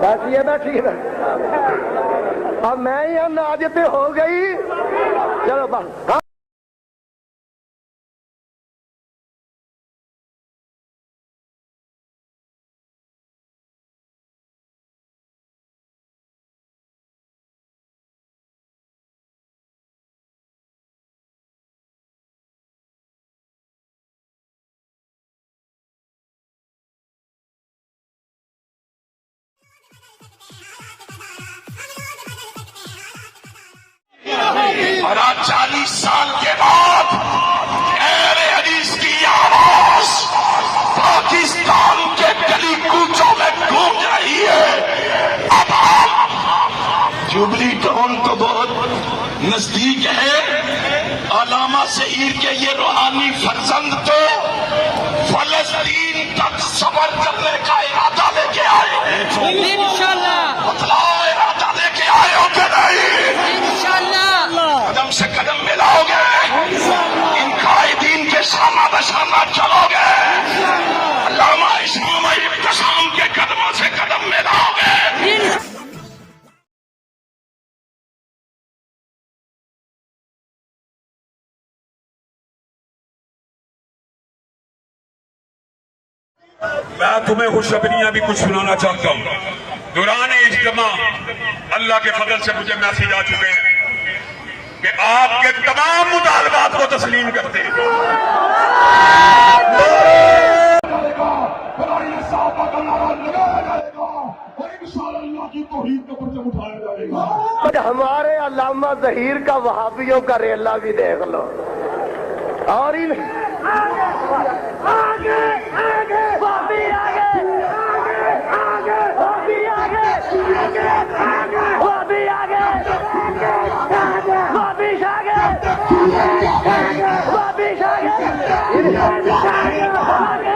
बैठिए बैठिए। अब मैं ही नाज पे हो गई। चलो बस। और आज 40 साल के बाद अहले हदीस की आवाज पाकिस्तान के गली कूचों में गूंज रही है। अब जुबली टाउन तो बहुत नजदीक है। अल्लामा सईर के ये रूहानी फर्जंद तो फलस्तीन तक सफर करने का इरादा लेके आए हैं। इंशाल्लाह बतलाओ, इरादा लेके आए हो कि नहीं? इंशाल्लाह कदम से कदम मिलाओगे, इन कायदीन के सामना बसामना चलोगे, अल्लामा इस्माम इब्तिसाम के कदमों से कदम मिलाओगे। मैं तुम्हें खुशखबरियां भी कुछ सुनाना चाहता हूँ। दौरान इज्तिमा अल्लाह के फजल से मुझे मैसेज आ चुके हैं कि आपके तमाम मुतालबात को तस्लीम करते हैं। हमारे अल्लामा ज़हीर का वहाबियों का रेला भी देख लो। और इन आगे आगे आगे वापी आगे आगे वापी आगे वापी आगे वापी आगे वापी आगे